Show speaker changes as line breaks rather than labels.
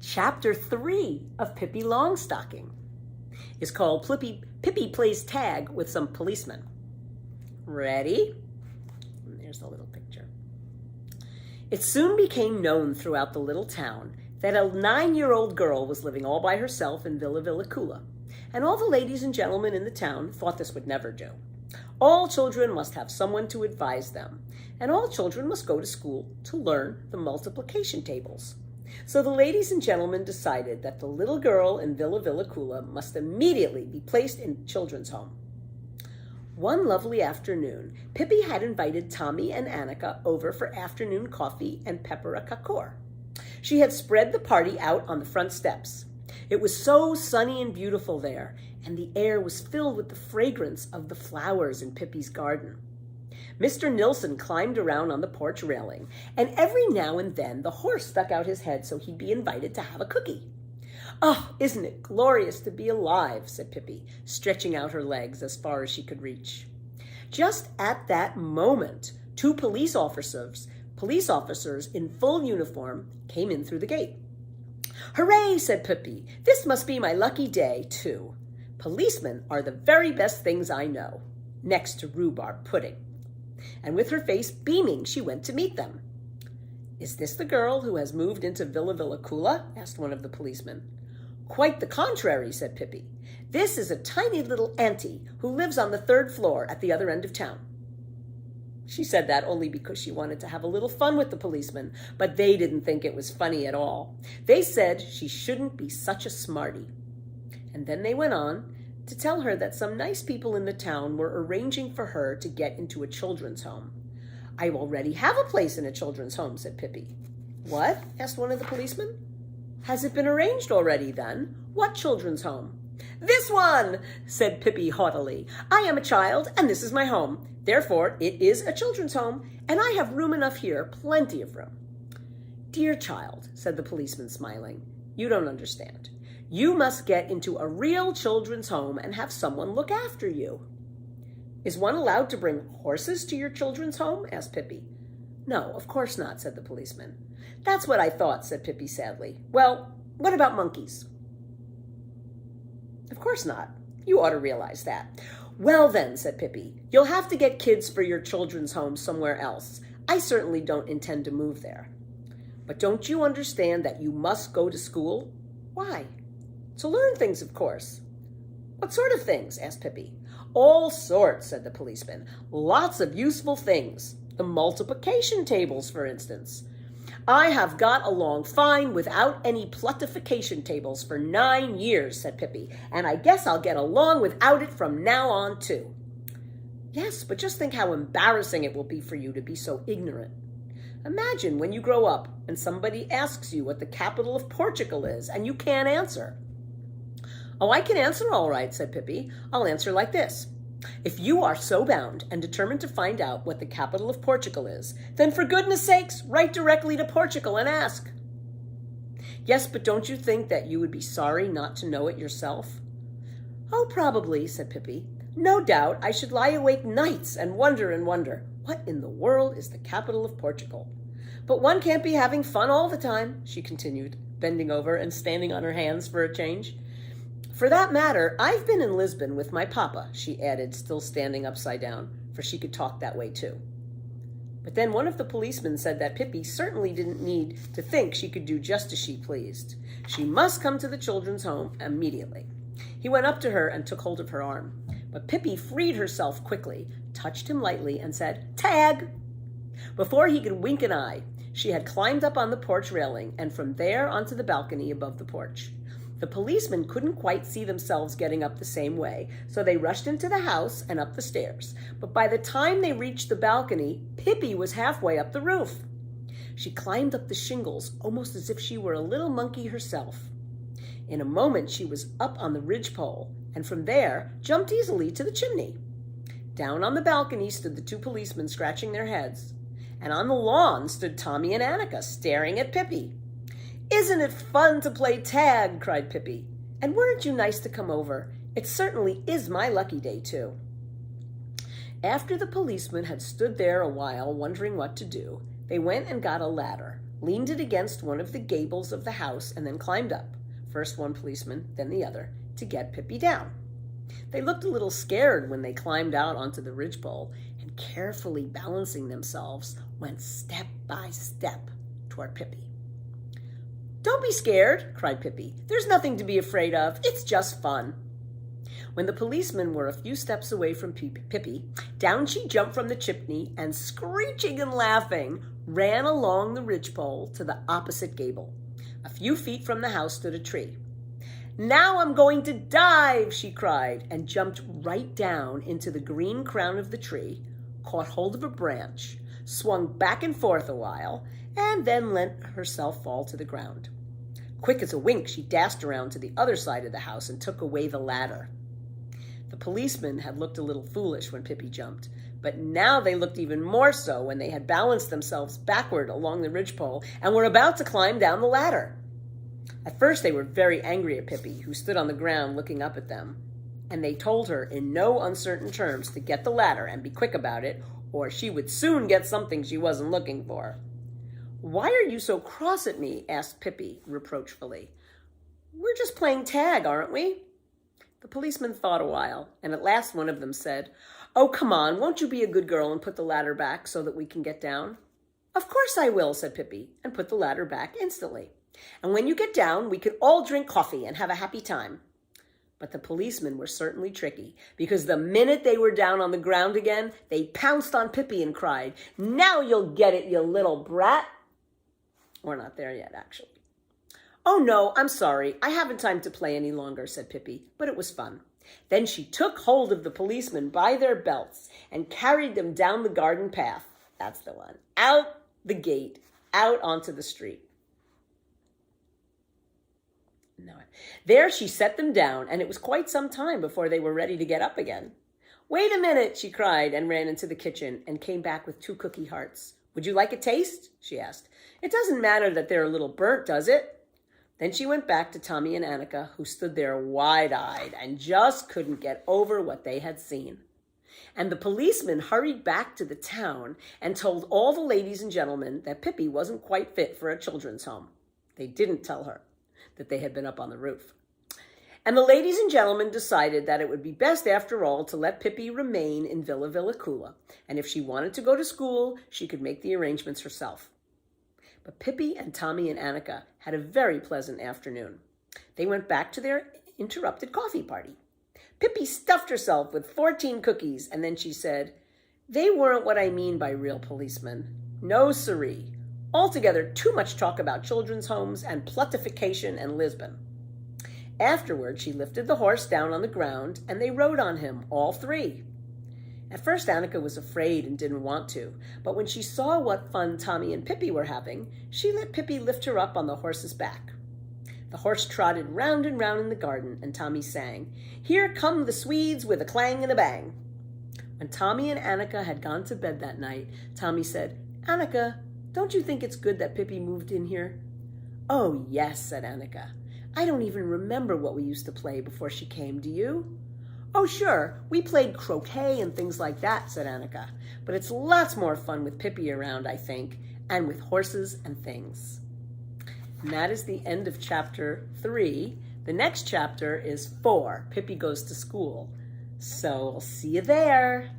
Chapter 3 of Pippi Longstocking is called Pippi Plays Tag with Some Policemen. Ready? There's the little picture. It soon became known throughout the little town that a 9-year-old girl was living all by herself in Villa Villacula, and all the ladies and gentlemen in the town thought this would never do. All children must have someone to advise them, and all children must go to school to learn the multiplication tables. So the ladies and gentlemen decided that the little girl in Villa Villacula must immediately be placed in children's home. One lovely afternoon, Pippi had invited Tommy and Annika over for afternoon coffee and pepper-a-kakor. She had spread the party out on the front steps. It was so sunny and beautiful there, and the air was filled with the fragrance of the flowers in Pippi's garden. Mr. Nilsson climbed around on the porch railing, and every now and then the horse stuck out his head so he'd be invited to have a cookie. "Oh, isn't it glorious to be alive," said Pippi, stretching out her legs as far as she could reach. Just at that moment, 2 police officers in full uniform came in through the gate. "Hooray," said Pippi. "This must be my lucky day, too. Policemen are the very best things I know, next to rhubarb pudding." And with her face beaming, she went to meet them. "Is this the girl who has moved into Villa Villacula?" asked one of the policemen. "Quite the contrary," said Pippi. "This is a tiny little auntie who lives on the 3rd floor at the other end of town." She said that only because she wanted to have a little fun with the policemen, but they didn't think it was funny at all. They said she shouldn't be such a smarty. And then they went on to tell her that some nice people in the town were arranging for her to get into a children's home. "I already have a place in a children's home," said Pippi. "What?" asked one of the policemen. "Has it been arranged already, then? What children's home?" "This one," said Pippi haughtily. "I am a child, and this is my home. Therefore, it is a children's home, and I have room enough here, plenty of room." "Dear child," said the policeman, smiling, "you don't understand. You must get into a real children's home and have someone look after you." "Is one allowed to bring horses to your children's home?" asked Pippi. "No, of course not," said the policeman. "That's what I thought," said Pippi sadly. "Well, what about monkeys?" "Of course not. You ought to realize that." "Well then," said Pippi, "you'll have to get kids for your children's home somewhere else. I certainly don't intend to move there." "But don't you understand that you must go to school?" "Why?" "To learn things, of course." "What sort of things?" asked Pippi. "All sorts," said the policeman. "Lots of useful things. The multiplication tables, for instance. I have got along fine without any plutification tables for 9 years, said Pippi, and I guess I'll get along without it from now on, too. Yes, but just think how embarrassing it will be for you to be so ignorant. Imagine when you grow up and somebody asks you what the capital of Portugal is and you can't answer. Oh, I can answer all right, said Pippi. I'll answer like this. If you are so bound and determined to find out what the capital of Portugal is, then for goodness sakes, write directly to Portugal and ask. Yes, but don't you think that you would be sorry not to know it yourself? Oh, probably, said Pippi. No doubt I should lie awake nights and wonder, what in the world is the capital of Portugal? But one can't be having fun all the time, she continued, bending over and standing on her hands for a change. For that matter, I've been in Lisbon with my papa, she added, still standing upside down, for she could talk that way too. But then one of the policemen said that Pippi certainly didn't need to think she could do just as she pleased. She must come to the children's home immediately. He went up to her and took hold of her arm. But Pippi freed herself quickly, touched him lightly, and said, "Tag!" Before he could wink an eye, she had climbed up on the porch railing and from there onto the balcony above the porch. The policemen couldn't quite see themselves getting up the same way, so they rushed into the house and up the stairs. But by the time they reached the balcony, Pippi was halfway up the roof. She climbed up the shingles almost as if she were a little monkey herself. In a moment, she was up on the ridgepole, and from there jumped easily to the chimney. Down on the balcony stood the two policemen scratching their heads, and on the lawn stood Tommy and Annika staring at Pippi. "Isn't it fun to play tag?" cried Pippi. "And weren't you nice to come over? It certainly is my lucky day, too." After the policeman had stood there a while wondering what to do, They went and got a ladder, leaned it against one of the gables of the house, and then climbed up, first one policeman, then the other, to get Pippi down. They looked a little scared when they climbed out onto the ridgepole and, carefully balancing themselves, went step by step toward Pippi. "Don't be scared," cried Pippi. "There's nothing to be afraid of. It's just fun." When the policemen were a few steps away from Pippi, down she jumped from the chimney and, screeching and laughing, ran along the ridgepole to the opposite gable. A few feet from the house stood a tree. "Now I'm going to dive," she cried, and jumped right down into the green crown of the tree, caught hold of a branch, swung back and forth a while, and then let herself fall to the ground. Quick as a wink, she dashed around to the other side of the house and took away the ladder. The policemen had looked a little foolish when Pippi jumped, but now they looked even more so when they had balanced themselves backward along the ridgepole and were about to climb down the ladder. At first they were very angry at Pippi, who stood on the ground looking up at them, and they told her in no uncertain terms to get the ladder and be quick about it, or she would soon get something she wasn't looking for. "Why are you so cross at me?" asked Pippi reproachfully. "We're just playing tag, aren't we?" The policeman thought a while, and at last one of them said, "Oh, come on, won't you be a good girl and put the ladder back so that we can get down?" "Of course I will," said Pippi, and put the ladder back instantly. "And when you get down, we can all drink coffee and have a happy time." But the policemen were certainly tricky, because the minute they were down on the ground again, they pounced on Pippi and cried, "Now you'll get it, you little brat." We're not there yet, actually. "Oh no, I'm sorry. I haven't time to play any longer," said Pippi, but it was fun. Then she took hold of the policemen by their belts and carried them down the garden path. That's the one. Out the gate, out onto the street. No. There she set them down, and it was quite some time before they were ready to get up again. "Wait a minute," she cried, and ran into the kitchen and came back with 2 cookie hearts. "Would you like a taste?" she asked. "It doesn't matter that they're a little burnt, does it?" Then she went back to Tommy and Annika, who stood there wide-eyed and just couldn't get over what they had seen. And the policeman hurried back to the town and told all the ladies and gentlemen that Pippi wasn't quite fit for a children's home. They didn't tell her that they had been up on the roof. And the ladies and gentlemen decided that it would be best, after all, to let Pippi remain in Villa Villacula, and if she wanted to go to school, she could make the arrangements herself. But Pippi and Tommy and Annika had a very pleasant afternoon. They went back to their interrupted coffee party. Pippi stuffed herself with 14 cookies, and then she said, "They weren't what I mean by real policemen. No siree. Altogether too much talk about children's homes and plutification and Lisbon." Afterward, she lifted the horse down on the ground, and they rode on him, all 3. At first, Annika was afraid and didn't want to, but when she saw what fun Tommy and Pippi were having, she let Pippi lift her up on the horse's back. The horse trotted round and round in the garden, and Tommy sang, "Here come the Swedes with a clang and a bang." When Tommy and Annika had gone to bed that night, Tommy said, "Annika, don't you think it's good that Pippi moved in here?" "Oh, yes," said Annika. "I don't even remember what we used to play before she came, do you?" "Oh, sure, we played croquet and things like that," said Annika. "But it's lots more fun with Pippi around, I think, and with horses and things." And that is the end of chapter 3. The next chapter is 4, Pippi Goes to School. So I'll see you there.